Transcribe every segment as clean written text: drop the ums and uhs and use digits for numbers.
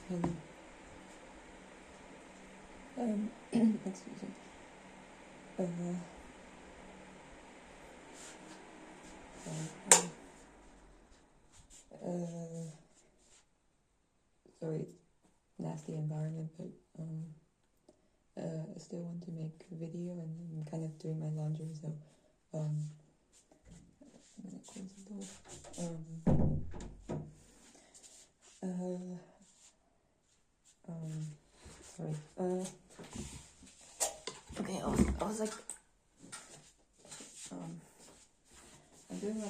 Hello. Excuse me. Uh, sorry. Sorry, nasty environment, but I still want to make a video, and I'm kind of doing my laundry, so I'm gonna close the door. Sorry. Okay, I was like, I'm doing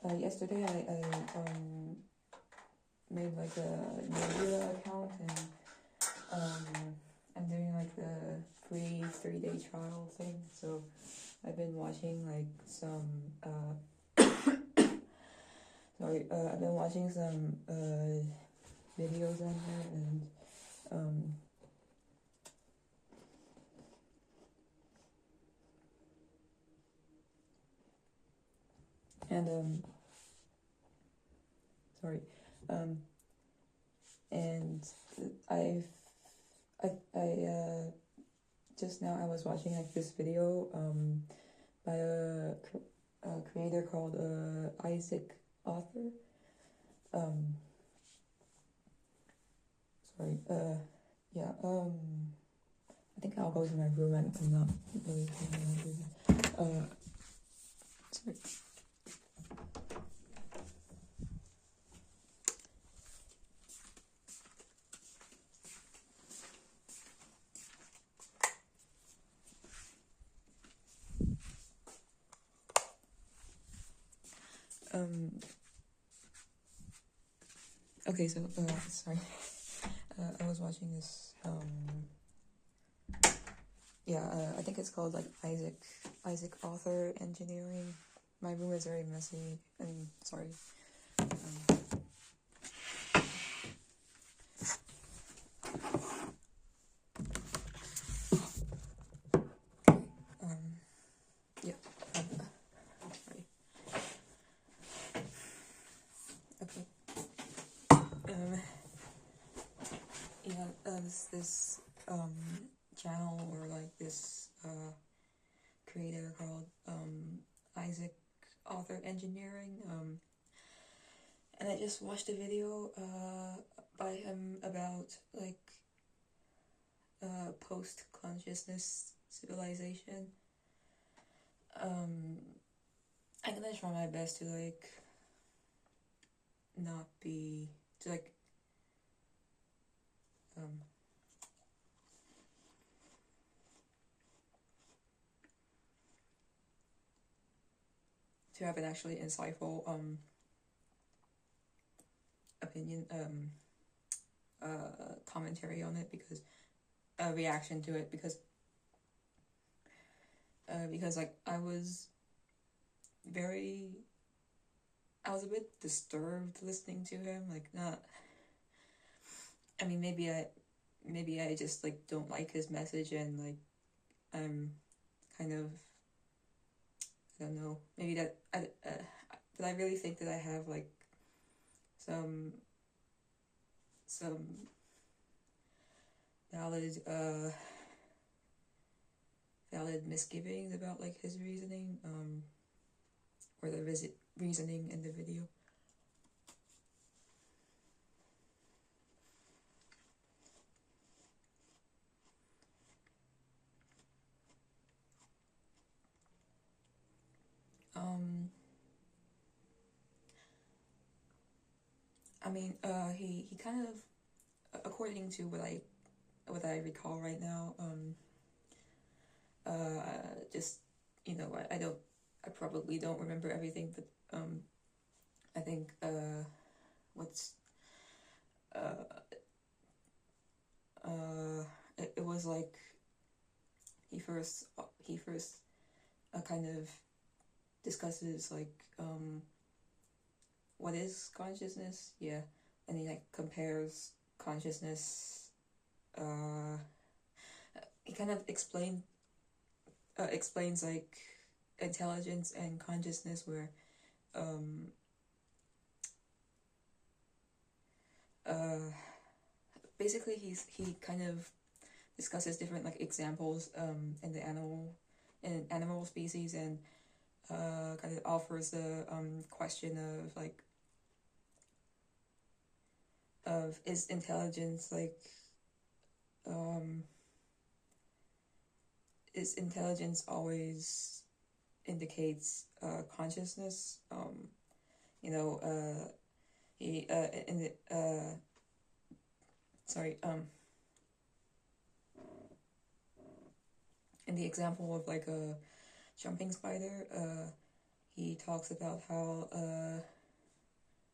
like yesterday I made like a Nebula account, and I'm doing like the free 3-day trial thing. So I've been watching like some I've been watching some videos on there, and sorry, and I just now I was watching like this video by a creator called Isaac Author. Yeah. I think I'll go to my room, and I'm not really doing sorry. Okay, so sorry. I was watching this I think it's called like Isaac Author Engineering. My room is very messy, and sorry. Yeah. Sorry. Okay. This channel, or like this creator called Isaac Author Engineering, and I just watched a video by him about like post-consciousness civilization. I'm gonna try my best to like not be to like to have an actually insightful opinion commentary on it, because reaction to it, because like I was a bit disturbed listening to him. Like, not, I mean, maybe I just like don't like his message, and like I'm kind of, I don't know, maybe but I really think that I have like some valid misgivings about like his reasoning, or the reasoning in the video. I mean, he kind of, according to what I recall right now, just, I probably don't remember everything, but I think it was like he first kind of discusses like what is consciousness, and he like compares consciousness. He kind of explains like intelligence and consciousness, where basically he kind of discusses different like examples in the animal species, and kind of offers the question of like, of is intelligence like, is intelligence always indicates consciousness? You know, he in the sorry in the example of like a jumping spider, he talks about how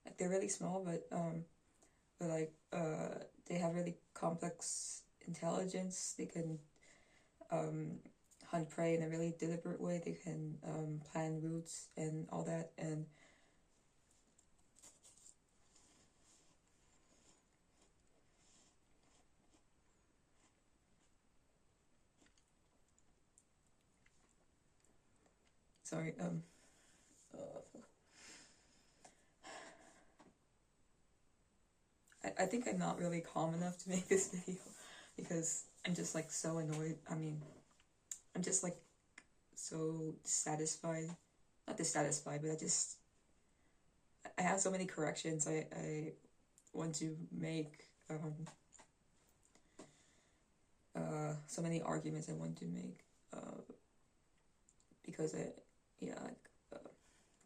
like they're really small, but like they have really complex intelligence. They can hunt prey in a really deliberate way. They can plan routes and all that. And sorry, I think I'm not really calm enough to make this video because I'm just like so annoyed. I mean, I'm just like so dissatisfied. Not dissatisfied, but I have so many corrections I want to make. So many arguments I want to make. Because I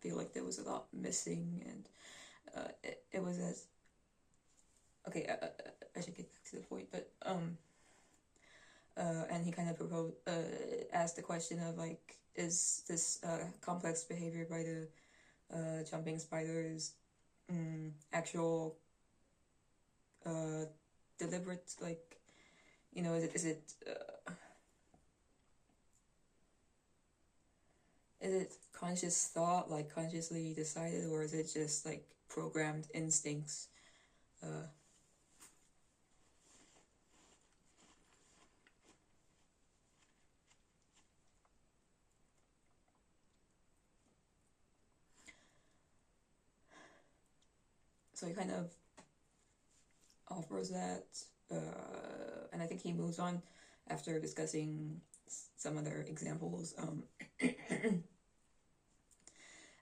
feel like there was a lot missing, and it was as okay. I should get back to the point, but and he kind of proposed, asked the question of like, is this complex behavior by the jumping spiders actual deliberate, like, you know, is it conscious thought, like consciously decided, or is it just like programmed instincts? So he kind of offers that, and I think he moves on after discussing some other examples,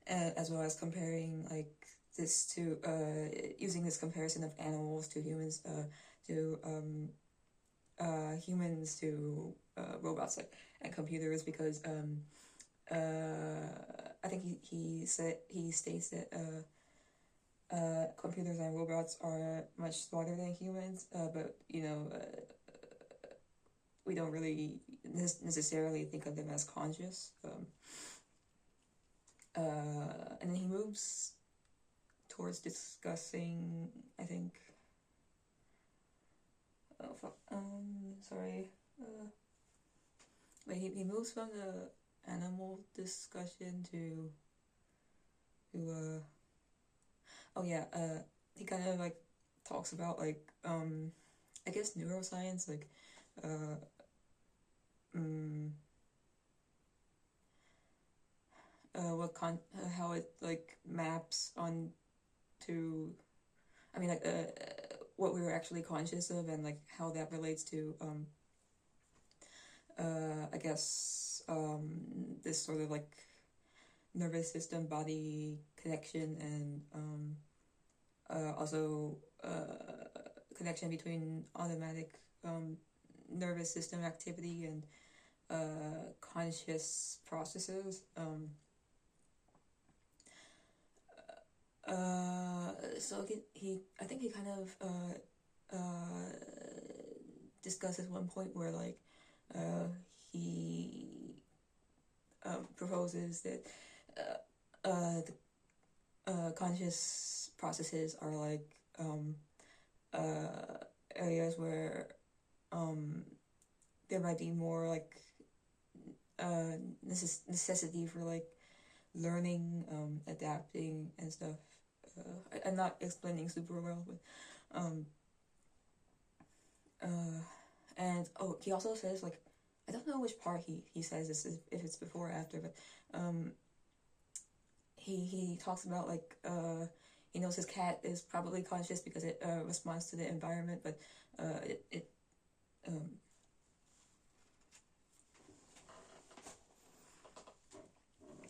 as well as comparing like this to using this comparison of animals to humans, to humans to robots, like, and computers, because I think he states that computers and robots are much smarter than humans, but you know, we don't really necessarily think of them as conscious. And then he moves towards discussing, I think, oh fuck, sorry, wait, he moves from the animal discussion to oh yeah, he kind of like talks about like I guess neuroscience, like how it like maps on to, I mean, like what we were actually conscious of, and like how that relates to I guess this sort of like nervous system body connection, and also connection between automatic nervous system activity and conscious processes. So I think he kind of discusses one point where like he proposes that the conscious processes are like areas where there might be more like necessity for like learning, adapting and stuff. I'm not explaining super well, but and oh, he also says like, I don't know which part he says this, if it's before or after, but he talks about like he knows his cat is probably conscious because it responds to the environment, but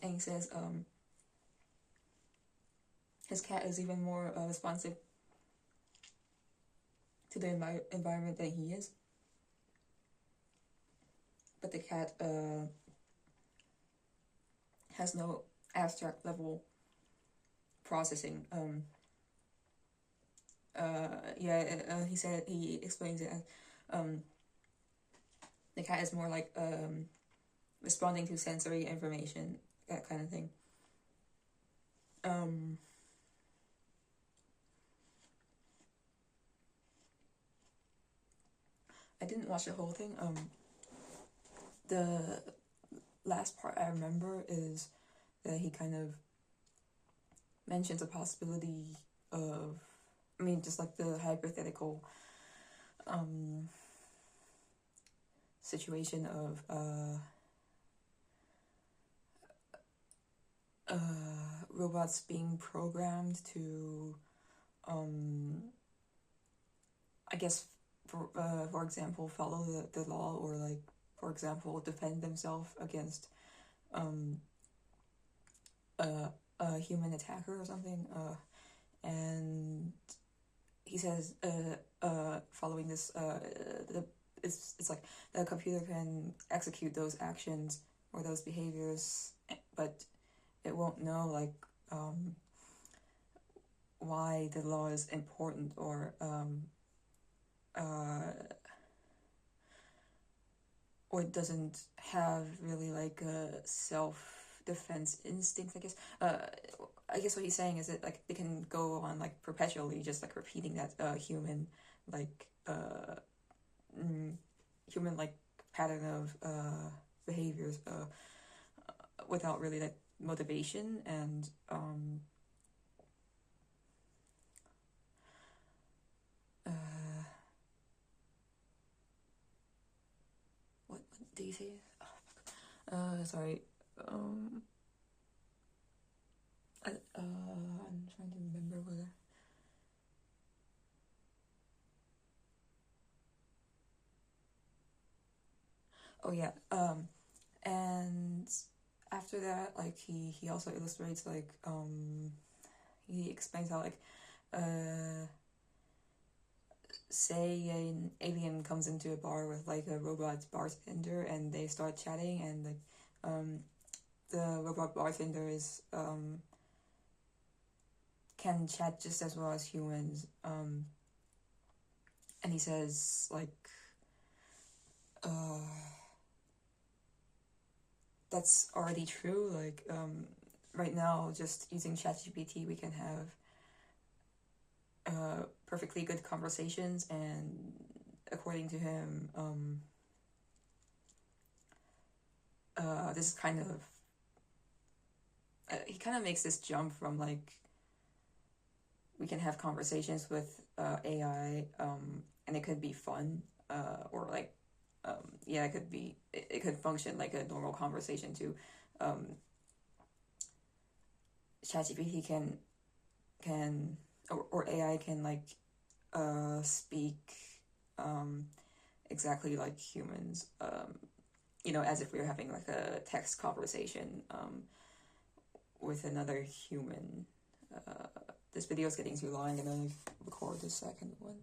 and he says his cat is even more responsive to the environment than he is. But the cat has no abstract level processing. He said, he explains it as the cat is more like responding to sensory information, that kind of thing. I didn't watch the whole thing. The last part I remember is that he kind of mentions a possibility of, I mean, just like the hypothetical situation of robots being programmed to, I guess, for example, follow the law, or like, for example, defend themselves against a human attacker or something. And he says, following this, it's like the computer can execute those actions or those behaviors, but it won't know like why the law is important, or it doesn't have really like a self-defense instinct, I guess. I guess what he's saying is that like they can go on like perpetually just like repeating that human like pattern of behaviors without really like motivation, and what did he say? Sorry. I'm trying to remember whether. Oh yeah. And after that, like he also illustrates like he explains how like say an alien comes into a bar with like a robot bartender, and they start chatting, and like the robot bartender is can chat just as well as humans, and he says like that's already true. Like right now, just using ChatGPT, we can have perfectly good conversations, and according to him, this is kind of he kind of makes this jump from like we can have conversations with AI, and it could be fun, or like it could function like a normal conversation too. ChatGPT can or AI can like speak exactly like humans, as if we were having like a text conversation with another human. This video is getting too long. I'm gonna record the second one.